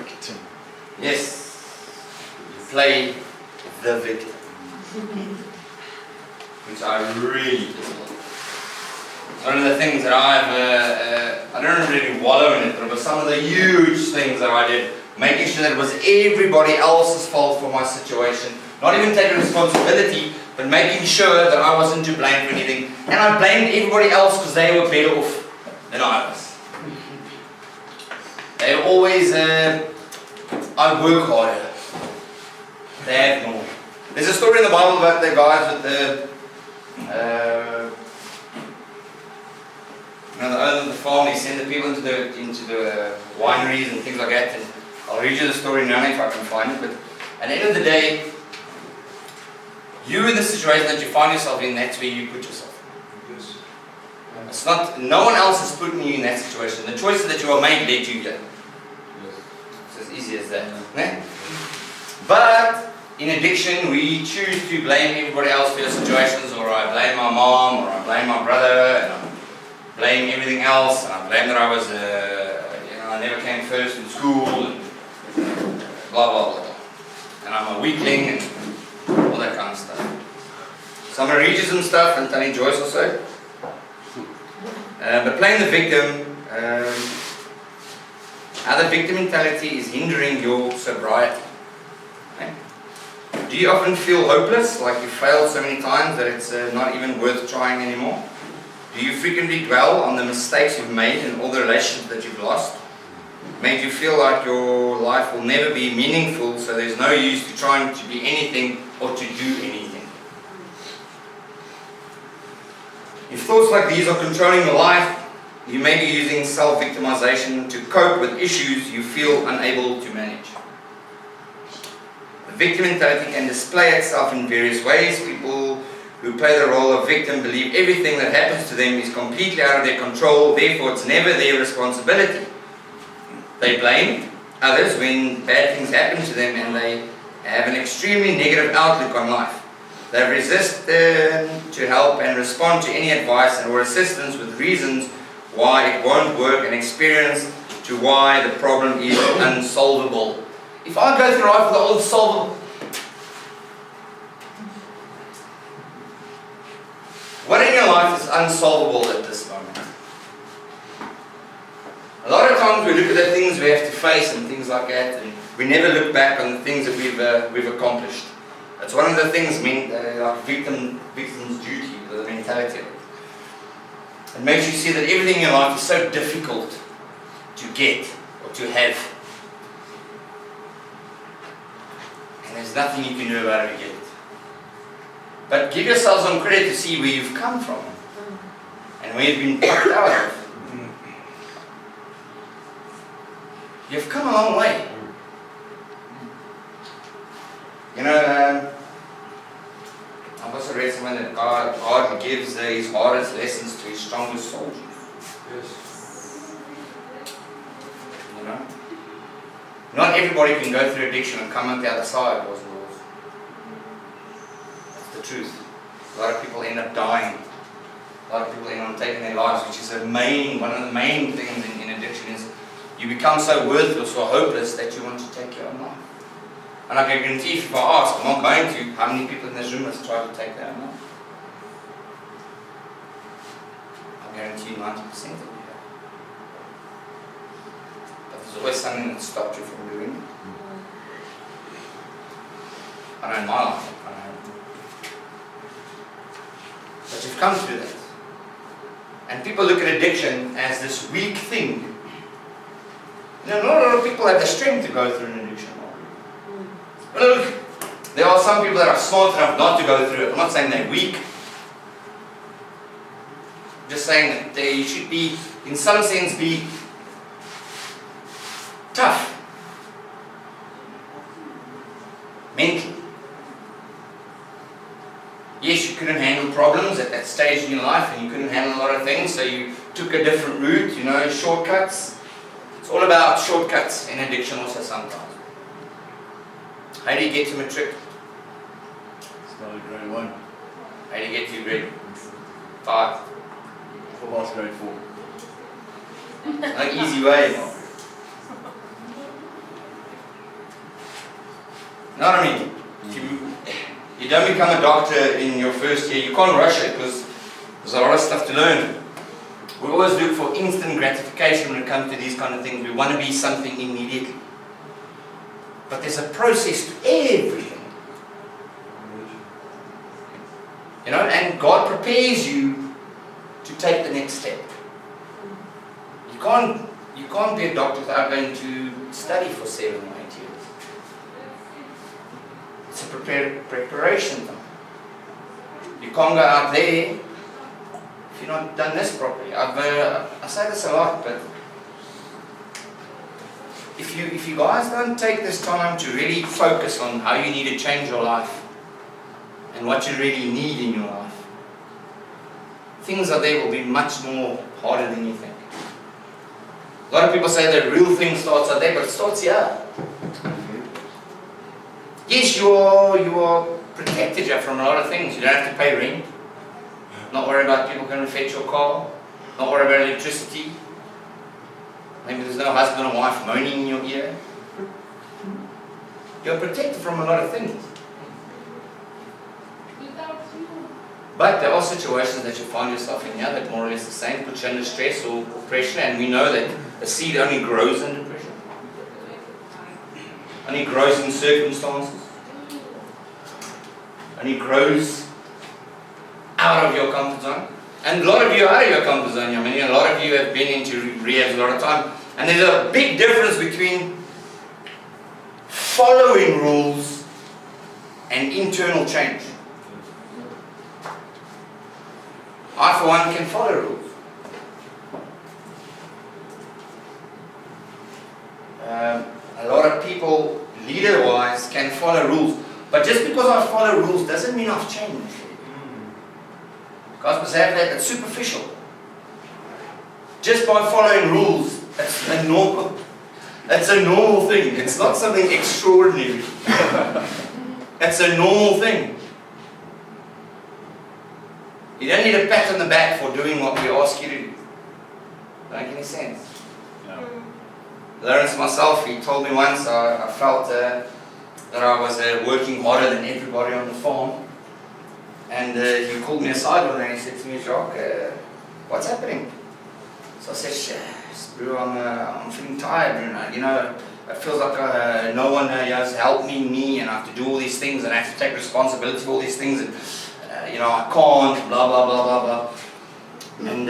victim. Yes. You play the victim. Which I really dislike. One of the things that I don't really wallow in it, but it was some of the huge things that I did, making sure that it was everybody else's fault for my situation. Not even taking responsibility, but making sure that I wasn't to blame for anything. And I blamed everybody else because they were better off than I was. They always, I work harder. They have more. There's a story in the Bible about the guys with the owner of the farm. He sent the people into the wineries and things like that. And I'll read you the story now if I can find it. But at the end of the day, you in the situation that you find yourself in, that's where you put yourself. Yes. It's not, no one else is putting you in that situation. The choices that you are made led you here. Yes. It's as easy as that. Yeah. But in addiction, we choose to blame everybody else for your situations, or I blame my mom, or I blame my brother, and I blame everything else, and I blame that I was, I never came first in school, and blah blah blah. And I'm a weakling, and all that kind of stuff. So I'm going to read you some stuff and telling Joyce also. But playing the victim, how the victim mentality is hindering your sobriety. Okay? Do you often feel hopeless, like you failed so many times that it's not even worth trying anymore? Do you frequently dwell on the mistakes you've made and all the relationships that you've lost? Made you feel like your life will never be meaningful, so there's no use to trying to be anything or to do anything. If thoughts like these are controlling your life, you may be using self-victimization to cope with issues you feel unable to manage. The victim mentality can display itself in various ways. People who play the role of victim believe everything that happens to them is completely out of their control, therefore it's never their responsibility. They blame others when bad things happen to them, and they have an extremely negative outlook on life. They resist to help and respond to any advice or assistance with reasons why it won't work, and experience to why the problem is unsolvable. If I go through life with the unsolvable, what in your life is unsolvable at this moment? A lot of times we look at the things we have to face and things like that, and we never look back on the things that we've accomplished. That's one of the things like victim's duty, the mentality of it. It makes you see that everything in your life is so difficult to get or to have. And there's nothing you can do about it to get it. But give yourselves some credit to see where you've come from and where you've been plucked out of. You've come a long way. You know, I've also read somewhere that God gives his hardest lessons to his strongest soldiers. Yes. You know? Not everybody can go through addiction and come out the other side, boys and girls. That's the truth. A lot of people end up dying. A lot of people end up taking their lives, which is one of the main things in addiction is you become so worthless or hopeless that you want to take your own life. And I can guarantee if I ask, I'm not going to, how many people in this room have tried to take their own life? I guarantee you 90% of you have. But there's always something that stopped you from doing it. I know in my life, I know. But you've come through that. And people look at addiction as this weak thing. You know, not a lot of people have the strength to go through an addiction. But look, there are some people that are smart enough not to go through it. I'm not saying they're weak. I'm just saying that they should be, in some sense, be tough. Mentally. Yes, you couldn't handle problems at that stage in your life, and you couldn't handle a lot of things, so you took a different route, you know, shortcuts. It's all about shortcuts in addiction also sometimes. How do you get to matric? Started grade 1. How do you get to grade 5? Last grade 4. Like easy way. You know what I mean? If you don't become a doctor in your first year, you can't rush it because there's a lot of stuff to learn. We always look for instant gratification when it comes to these kind of things. We want to be something immediately. But there's a process to everything. You know, and God prepares you to take the next step. You can't be a doctor without going to study for 7 or 8 years. It's a preparation time. You can't go out there if you've not done this properly. I say this a lot, but if you guys don't take this time to really focus on how you need to change your life and what you really need in your life, things out there will be much more harder than you think. A lot of people say the real thing starts out there, but it starts here. Yes, you are protected from a lot of things. You don't have to pay rent. Not worry about people coming to fetch your car. Not worry about electricity. Maybe there's no husband or wife moaning in your ear. You're protected from a lot of things. But there are situations that you find yourself in here that more or less the same, put you under stress or pressure, and we know that a seed only grows under pressure. Only grows in circumstances. Only grows out of your comfort zone. And a lot of you are out of your comfort zone. I mean, a lot of you have been into rehabs a lot of time. And there's a big difference between following rules and internal change. I, for one, can follow rules. A lot of people, leader-wise, can follow rules. But just because I follow rules doesn't mean I've changed. Guys must have that, it's superficial. Just by following rules, it's a normal thing. It's not something extraordinary. It's a normal thing. You don't need a pat on the back for doing what we ask you to do. Don't make any sense. No. Lawrence myself, he told me once, I felt that I was working harder than everybody on the farm. And he called me aside one day and he said to me, Jacques, what's happening? So I said, bro, I'm feeling tired. You know, it feels like no one has helped me and I have to do all these things and I have to take responsibility for all these things. And, I can't, blah, blah, blah, blah, blah. And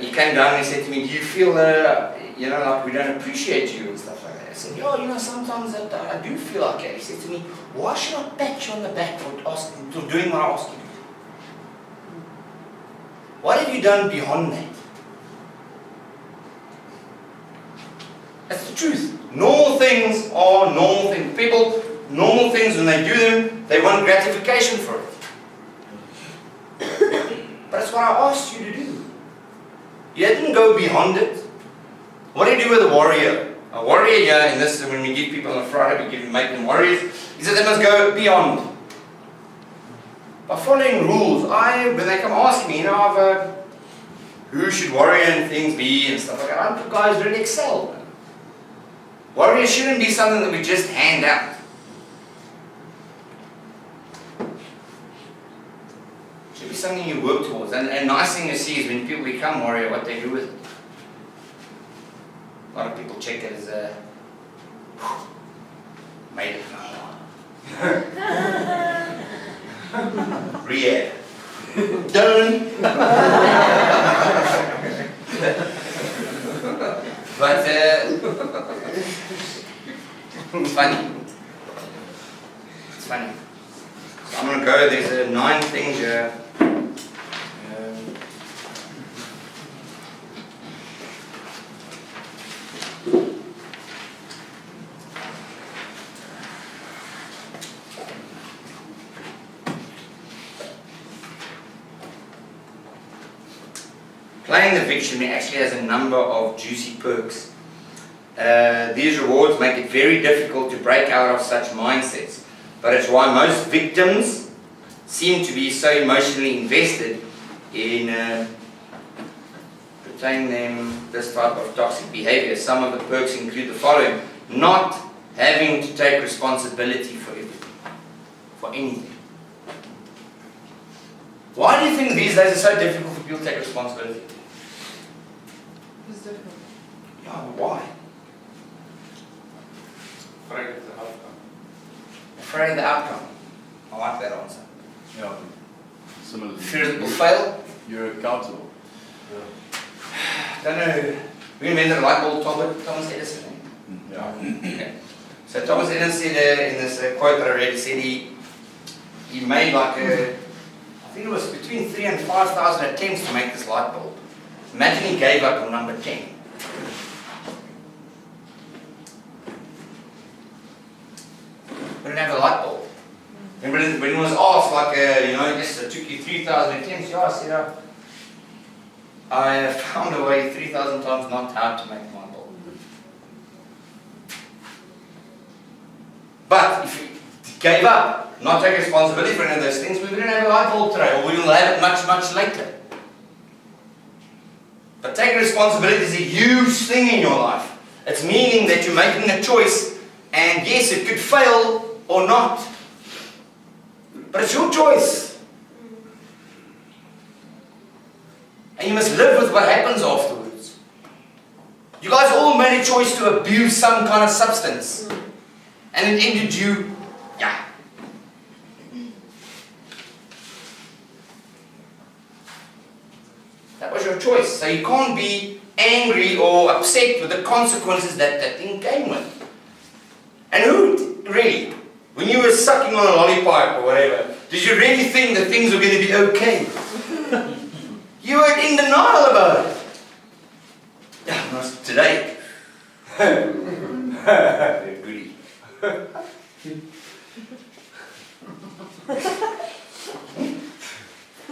he came down and he said to me, do you feel, like we don't appreciate you and stuff like that? I said, sometimes I do feel like that. He said to me, why should I pat you on the back for doing what I ask you to do? What have you done beyond that? That's the truth. Normal things are normal things. People, normal things, when they do them, they want gratification for it. But that's what I asked you to do. You didn't go beyond it. What do you do with a warrior? A warrior here, in this, when we give people on a Friday, we make them warriors. He said they must go beyond. By following rules, when they come asking me, who should warrior and things be and stuff like that, I put guys really excel. Warrior shouldn't be something that we just hand out. It should be something you work towards. And a nice thing to see is when people become warrior, what they do with it. A lot of people check it as made it. Rehab. Done. But it's funny. It's funny. So I'm going to go, there's 9 things here. Playing the victim actually has a number of juicy perks. These rewards make it very difficult to break out of such mindsets, but it's why most victims seem to be so emotionally invested in pertaining them this type of toxic behavior. Some of the perks include the following: not having to take responsibility for everything. for anything. Why do you think these days it's so difficult for people to take responsibility? It's difficult. Yeah, why? Afraid of the outcome. Afraid of the outcome. I like that answer. Yeah. Similar. Fear that it will fail. You're accountable. Don't know. We invented a light bulb, Thomas Edison. Eh? Yeah. Okay. So Thomas Edison said in this quote that I read, he said he made like I think it was between 3,000 and 5,000 attempts to make this light bulb. Imagine he gave up on number 10. We didn't have a light bulb. And when it was asked, like, yes, it took you 3,000 attempts, yeah, I said, I found a way 3,000 times not how to make my bulb. But if you gave up, not take responsibility for any of those things, we wouldn't have a light bulb today, or we will have it much, much later. But taking responsibility is a huge thing in your life. It's meaning that you're making a choice, and yes, it could fail or not. But it's your choice. And you must live with what happens afterwards. You guys all made a choice to abuse some kind of substance. And it ended you, yeah. That was your choice. So you can't be angry or upset with the consequences that thing came with. And who, really, when you were sucking on a lollipop or whatever, did you really think that things were going to be okay? You were in denial about it. Yeah, not today. Goody.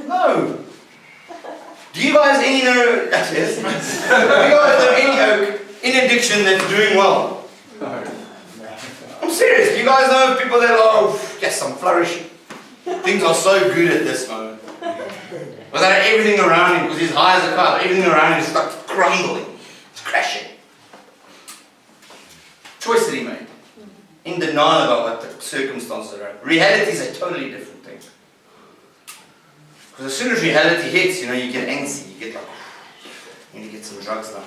No. Do you guys any know? Yes. Do you guys know any in addiction that's doing well? No. I'm serious. Do you guys know of people that are, yes, I'm flourishing. Things are so good at this moment. Without everything around him, because he's high as a kite, everything around him is like crumbling. It's crashing. Choice that he made. In denial about what the circumstances are. Reality is a totally different thing. Because as soon as reality hits, you get antsy. You get like, you need to get some drugs now.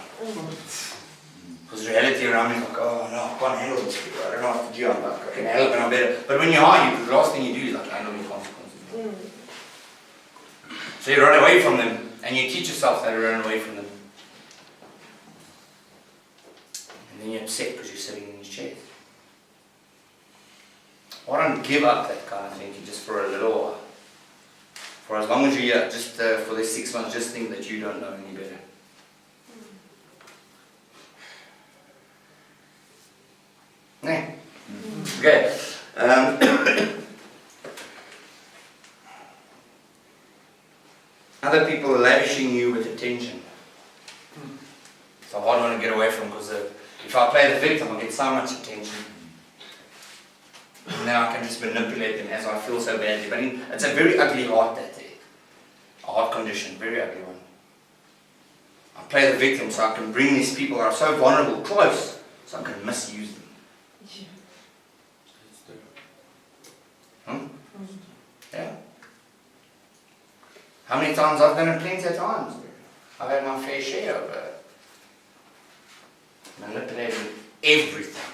Because reality around me is like, oh no, I can't handle this. I don't know what to do. I'm like, I can handle it and I'm better. But when you're high, the last thing you do is like handle your consequences. So you run away from them, and you teach yourself how to run away from them. And then you're upset because you're sitting in your chair. Why don't give up that kind of thinking just for a little while? For as long as you're here, just for these 6 months, just think that you don't know any better. Yeah. Okay. Other people are lavishing you with attention. It's a hard one to get away from, because if I play the victim, I get so much attention. And now I can just manipulate them as I feel so badly. But it's a very ugly heart, that there. A heart condition, very ugly one. I play the victim so I can bring these people that are so vulnerable close, so I can misuse them. Yeah. How many times I've done it? Plenty of times. I've had my fair share of manipulating everything.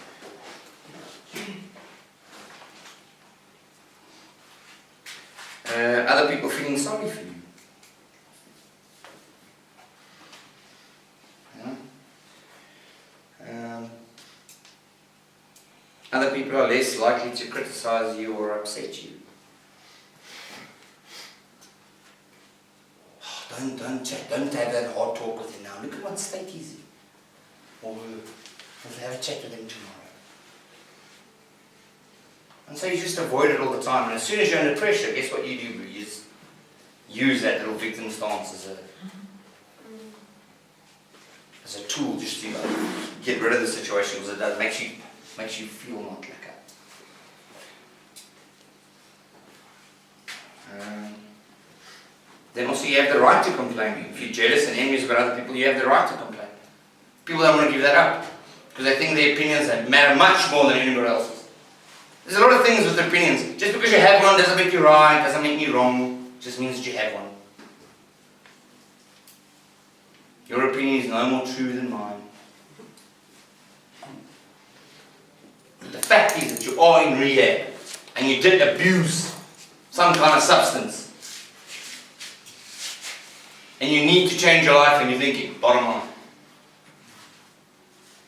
Other people feeling sorry for you. Other people are less likely to criticize you or upset you. Oh, don't chat, don't have that hard talk with him now. Look at what state he's in. Or we'll have a chat with him tomorrow. And so you just avoid it all the time. And as soon as you're under pressure, guess what you do? You just use that little victim stance as a tool just to get rid of the situation, because it makes you feel not like that. Then also you have the right to complain. If you're jealous and envious about other people, you have the right to complain. People don't want to give that up, because they think their opinions matter much more than anybody else's. There's a lot of things with opinions. Just because you have one doesn't make you right, doesn't make you wrong. It just means that you have one. Your opinion is no more true than mine. The fact is that you are in rehab and you did abuse some kind of substance. And you need to change your life and you're thinking, bottom line.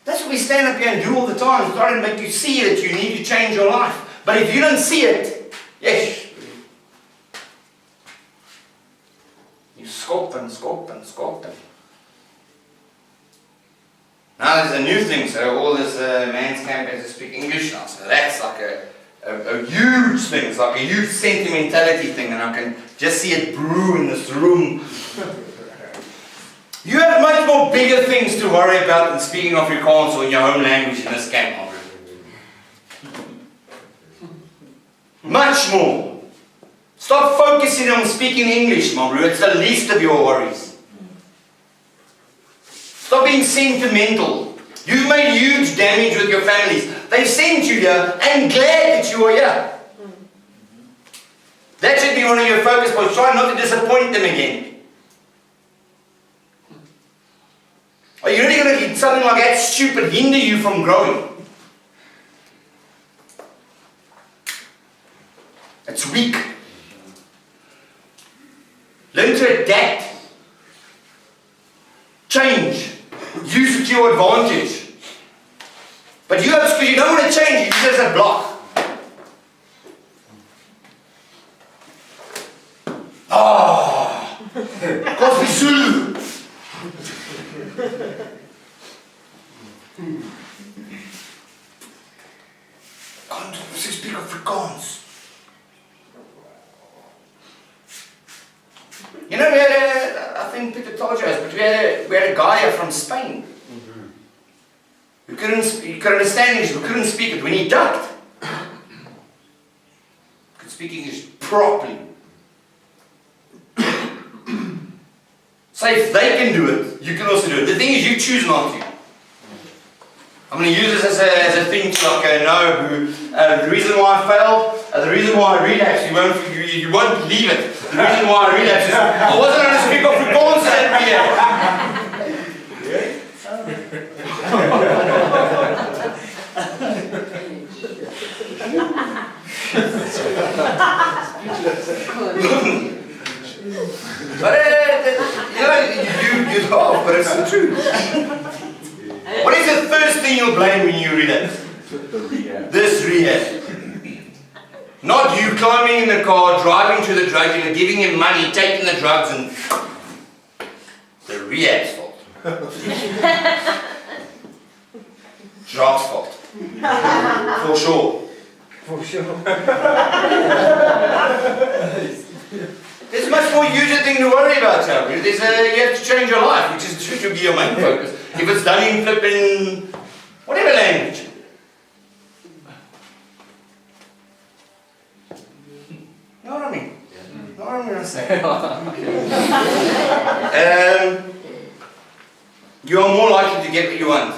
That's what we stand up here and do all the time. Try to make you see that you need to change your life. But if you don't see it, yes, you scope and scope and scope and. Now there's a new thing, so all this man's camp has to speak English now. So that's like a huge thing. It's like a huge sentimentality thing, and I can just see it brew in this room. You have much more bigger things to worry about than speaking Afrikaans or in your home language in this camp. Much more. Stop focusing on speaking English, my bro. It's the least of your worries. Stop being sentimental. You've made huge damage with your families. They've sent you here and glad that you are here. That should be one of your focus points. Try not to disappoint them again. Are you really going to let something like that stupid hinder you from growing? It's weak. Learn to adapt. Change. Use it to your advantage. But you because you don't want to change, you just a block. Kost Zulu. Can't speak Afrikaans. You know, I think Peter told you this, but we had a guy from Spain who he could understand English, but couldn't speak it. When he ducked, could speak English properly. So if they can do it, you can also do it. The thing is, you choose not to. I'm going to use this as a thing to know the reason why I failed, the reason why I relapsed. You won't believe it. The reason why I relapsed is I wasn't going to speak Afrikaans at But you laugh, but it's the truth. What is the first thing you'll blame when you relapse? This rehab. Not you climbing in the car, driving to the drug dealer, giving him money, taking the drugs, and the rehab's fault. Jacques' fault. For sure. For sure. There's a much more usual thing to worry about, Charlie. You have to change your life, which should be your main focus. If it's done in flipping whatever language. You know what I mean? You know what I'm going to say? You are more likely to get what you want.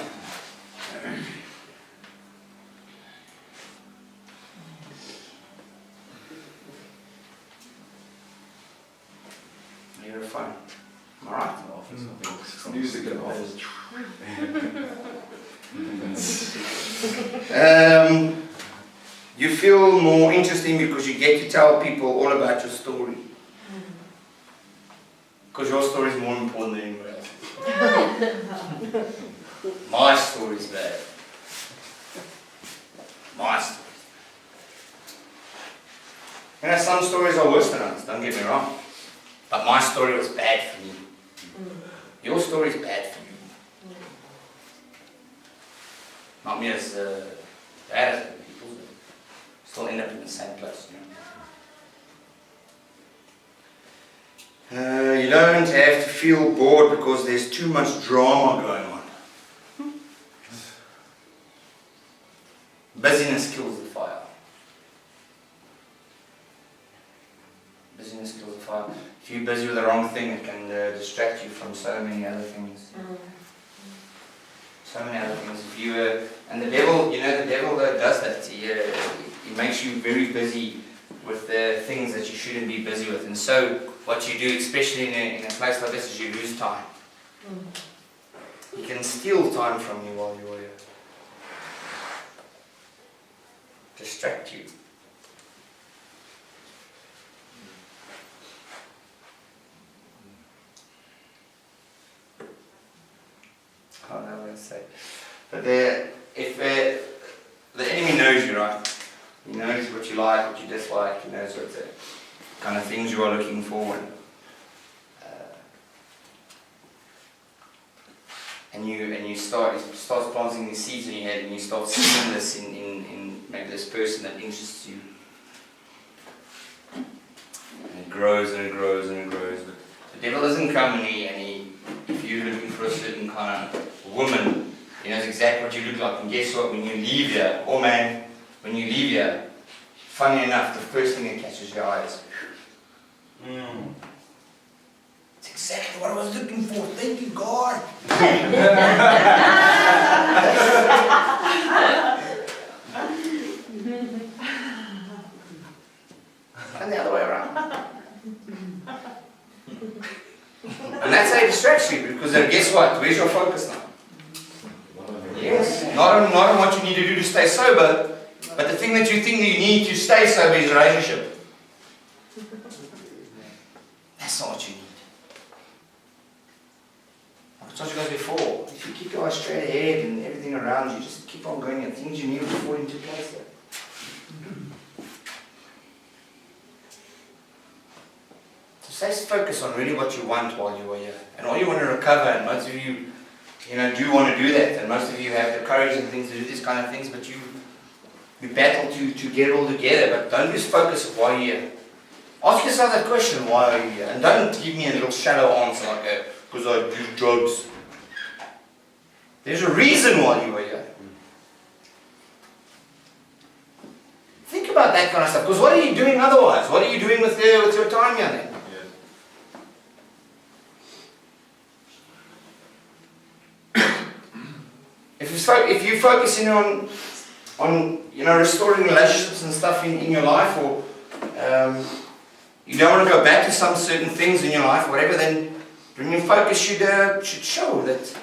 You're fine. Am I right? Music and office. You feel more interesting because you get to tell people all about your story. Because your story is more important than anyone else's. My story is bad. My story. You know, some stories are worse than others, don't get me wrong. But my story was bad for me. Your story is bad for you. Not me as bad as other people, but still end up in the same place, you know. You don't have to feel bored because there's too much drama going on. Busyness kills the fire. Busyness kills the fire. If you're busy with the wrong thing, it can distract you from so many other things. So many other things. If you and the devil, you know, the devil does that. He He makes you very busy with the things that you shouldn't be busy with. And so what you do, especially in a place like this, is you lose time. He can steal time from you while you're here. Distract you. I don't know what to say. But if the enemy knows you, right? He knows what you like, what you dislike. He knows what the kind of things you are looking for. And he starts planting these seeds in your head, and you start seeing this in maybe this person that interests you. And it grows and it grows and it grows. But the devil doesn't come and if you're looking for a certain kind of woman, he knows exactly what you look like. And guess what? When you leave here, oh man, when you leave here, funny enough, the first thing that catches your eye is, it's exactly what I was looking for. Thank you, God. And the other way around. And that's how it distracts you, because then guess what? Where's your focus now? Yes. Not on what you need to do to stay sober, but the thing that you think that you need to stay sober is a relationship. That's not what you need. I told you guys before, if you keep your eyes straight ahead and everything around you, just keep on going and things you need will fall into place there. So stay focused on really what you want while you are here. And all you want to recover, and most of you, do want to do that, and most of you have the courage and things to do these kind of things, but you battle to get it all together, but don't lose focus of why you're here. Ask yourself that question, why are you here? And don't give me a little shallow answer like, because I do drugs. There's a reason why you are here. Think about that kind of stuff, because what are you doing otherwise? What are you doing with your time here then? If you're focusing on restoring relationships and stuff in your life, or you don't want to go back to some certain things in your life, or whatever, then your focus should show that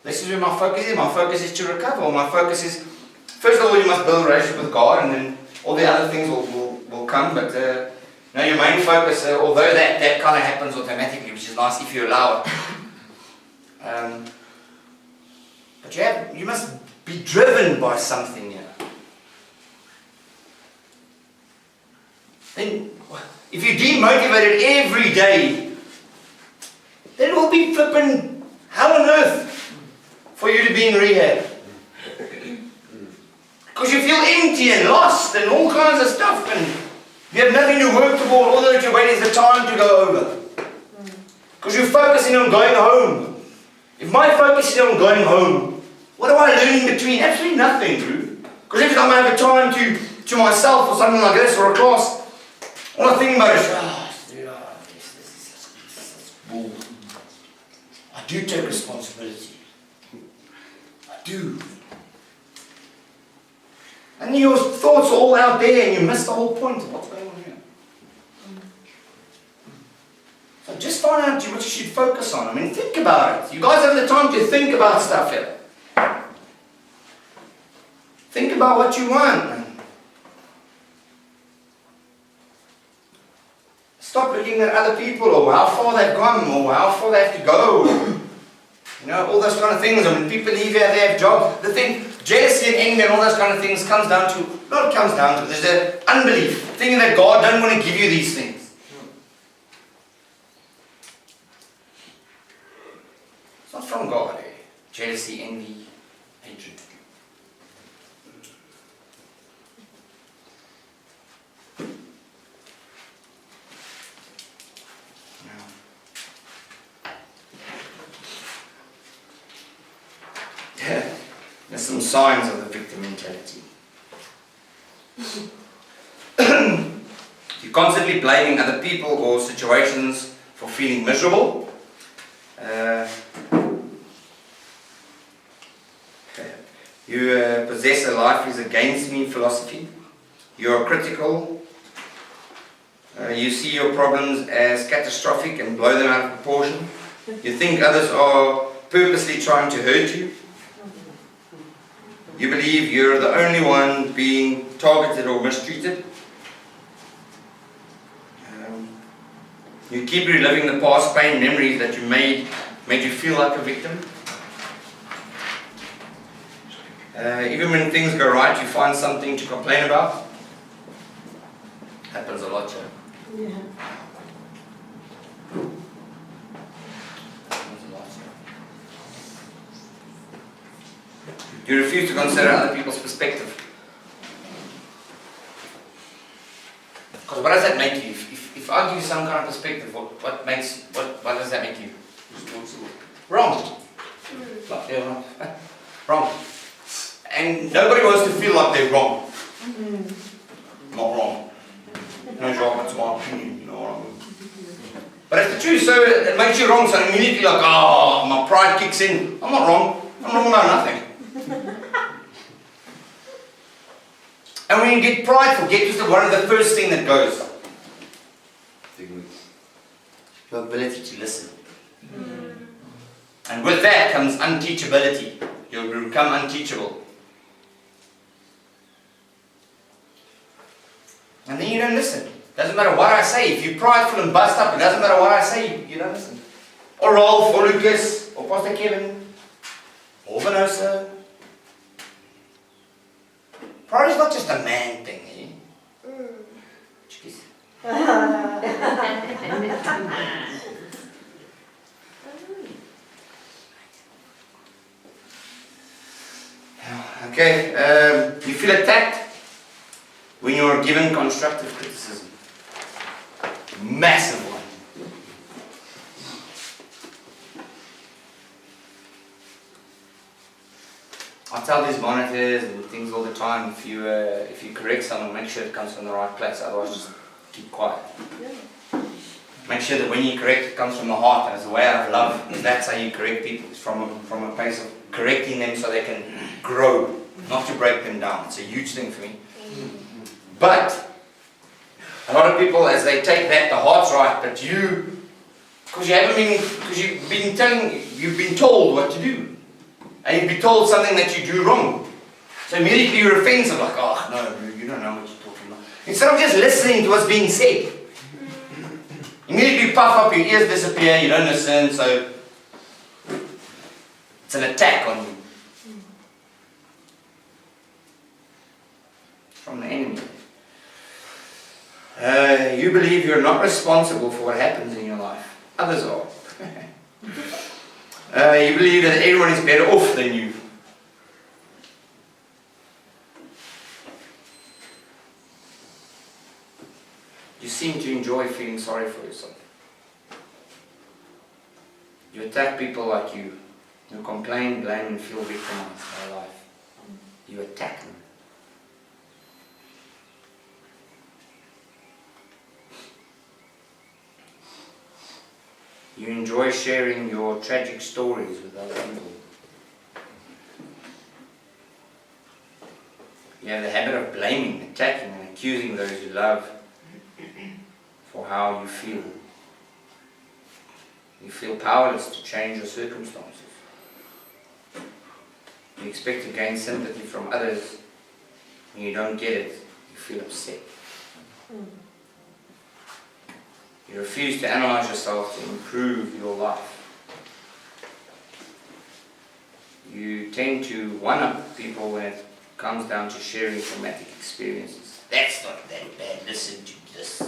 this is where my focus is. My focus is to recover. My focus is, first of all, you must build a relationship with God, and then all the other things will come. But your main focus, although that kind of happens automatically, which is nice if you allow it. But you must be driven by something here. Then, if you're demotivated every day, then it will be flipping hell on earth for you to be in rehab. Because you feel empty and lost and all kinds of stuff, and you have nothing to work toward. All that you're waiting is the time to go over. Because you're focusing on going home. If my focus is on going home, what do I learn in between? Absolutely nothing, Drew. Because every time I have a time to myself or something like this, or a class, all I think about is, this is bull. I do take responsibility. I do. And your thoughts are all out there, and you miss the whole point of what's going on here. So just find out what you should focus on. I mean, think about it. You guys have the time to think about stuff here. Think about what you want. Stop looking at other people, or how far they've gone, or how far they have to go. All those kind of things. I mean, people leave here, they have jobs. The thing, jealousy and envy and all those kind of things comes down to, there's an unbelief, thinking that God doesn't want to give you these things. It's not from God, jealousy, envy, hatred. There's some signs of the victim mentality. You're constantly blaming other people or situations for feeling miserable. You possess a life is against me philosophy. You're critical. You see your problems as catastrophic and blow them out of proportion. You think others are purposely trying to hurt you. You believe you're the only one being targeted or mistreated. You keep reliving the past pain memories that you made you feel like a victim. Even when things go right, you find something to complain about. Happens a lot, yeah. Yeah. Happens a lot, yeah. You refuse to consider other people's perspective. Because what does that make you? If I give you some kind of perspective, what does that make you? Responsible. Wrong. Wrong. And nobody wants to feel like they're wrong. Not wrong. No wrong, it's my opinion, you know what I mean? But it's the truth, so it makes you wrong, so immediately like, oh, my pride kicks in. I'm not wrong. I'm wrong about nothing. And when you get prideful, get to one of the first thing that goes. Your ability to listen. And with that comes unteachability. You'll become unteachable. And then you don't listen. Doesn't matter what I say. If you're prideful and bust up, it doesn't matter what I say, you don't listen. Or Rolf, or Lucas, or Pastor Kevin, or Vanessa. Pride is not just a man thing, eh? Chickies. Okay, you feel attacked when you're given constructive criticism. Massive one. I tell these monitors and things all the time, if you correct someone, make sure it comes from the right place, otherwise just keep quiet. Make sure that when you correct, it comes from the heart, and it's a way out of love, because that's how you correct people. It's from a place of correcting them so they can grow, not to break them down. It's a huge thing for me. But a lot of people, as they take that, the heart's right, but because you've been told what to do. And you've been told something that you do wrong. So immediately you're offensive, like, oh no, you don't know what you're talking about. Instead of just listening to what's being said. Immediately you puff up, your ears disappear, you don't listen, so it's an attack on you. From the enemy. You believe you're not responsible for what happens in your life. Others are. You believe that everyone is better off than you. You seem to enjoy feeling sorry for yourself. You attack people like you, who complain, blame, and feel victimized by life. You attack them. You enjoy sharing your tragic stories with other people. You have the habit of blaming, attacking, and accusing those you love for how you feel. You feel powerless to change your circumstances. You expect to gain sympathy from others. When you don't get it, you feel upset. You refuse to analyze yourself to improve your life. You tend to one-up people when it comes down to sharing traumatic experiences. That's not that bad, listen to this.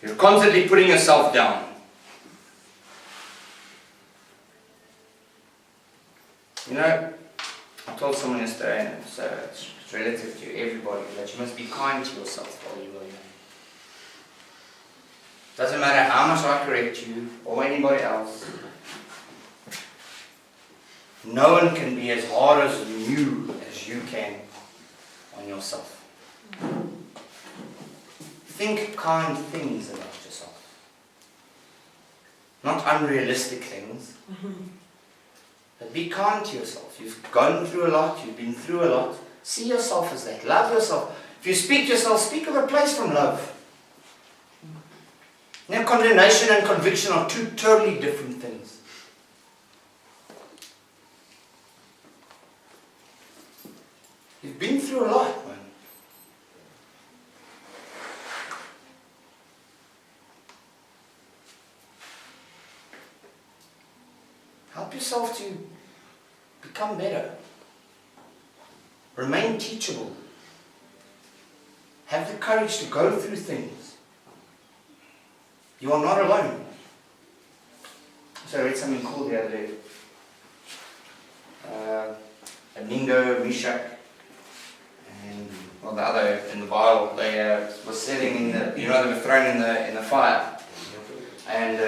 You're constantly putting yourself down. You know, I told someone yesterday, and it's relative to everybody, that you must be kind to yourself while you are young. Doesn't matter how much I correct you or anybody else. No one can be as hard as you can on yourself. Think kind things about yourself. Not unrealistic things. But be kind to yourself. You've gone through a lot. You've been through a lot. See yourself as that. Love yourself. If you speak to yourself, speak of a place from love. Now, condemnation and conviction are two totally different things. You've been through a lot, man. Help yourself to become better. Remain teachable. Have the courage to go through things. You are not alone. So I read something cool the other day. Abednego, Meshach, and well, the other in the Bible, they were sitting in the, they were thrown in the fire, and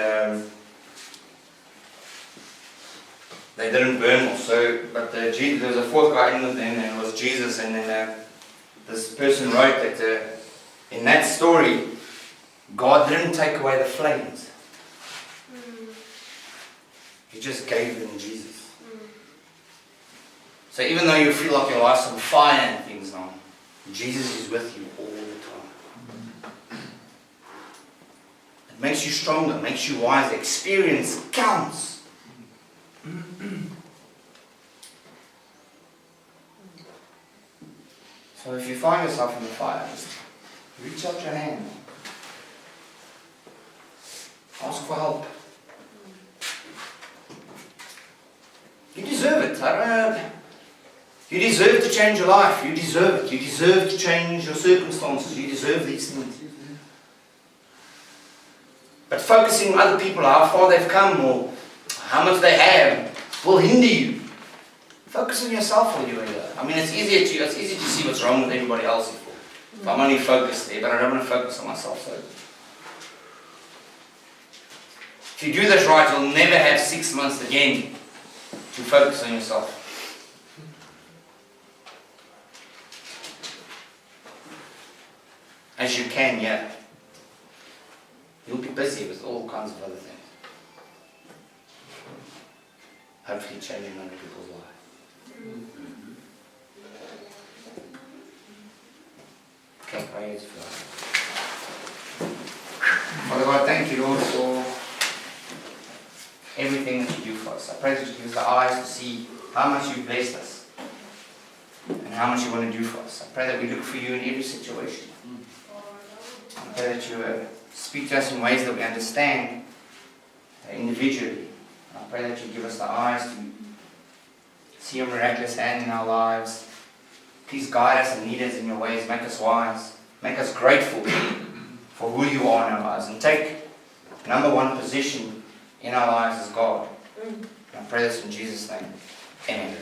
they didn't burn also. But there was a fourth guy in with them, and it was Jesus. And then this person wrote that in that story, God didn't take away the flames. He just gave them Jesus. So even though you feel like your life's on fire and things now, Jesus is with you all the time. It makes you stronger, makes you wiser. Experience counts. So if you find yourself in the fire, just reach out your hand. Ask for help. You deserve it. You deserve to change your life. You deserve it. You deserve to change your circumstances. You deserve these things. But focusing on other people, how far they've come or how much they have, will hinder you. Focus on yourself while you're here. I mean, it's easy to see what's wrong with everybody else. If I'm only focused there, but I don't want to focus on myself. So if you do this right, you'll never have 6 months again to focus on yourself. As you can, yeah. You'll be busy with all kinds of other things. Hopefully changing other people's lives. Okay, pray for that. Father God, thank you, Lord, for everything that you do for us. I pray that you give us the eyes to see how much you've blessed us and how much you want to do for us. I pray that we look for you in every situation. I pray that you speak to us in ways that we understand individually. I pray that you give us the eyes to see your miraculous hand in our lives. Please guide us and lead us in your ways. Make us wise. Make us grateful for who you are in our lives. And take number one position in our lives as God. I pray this in Jesus' name. Amen.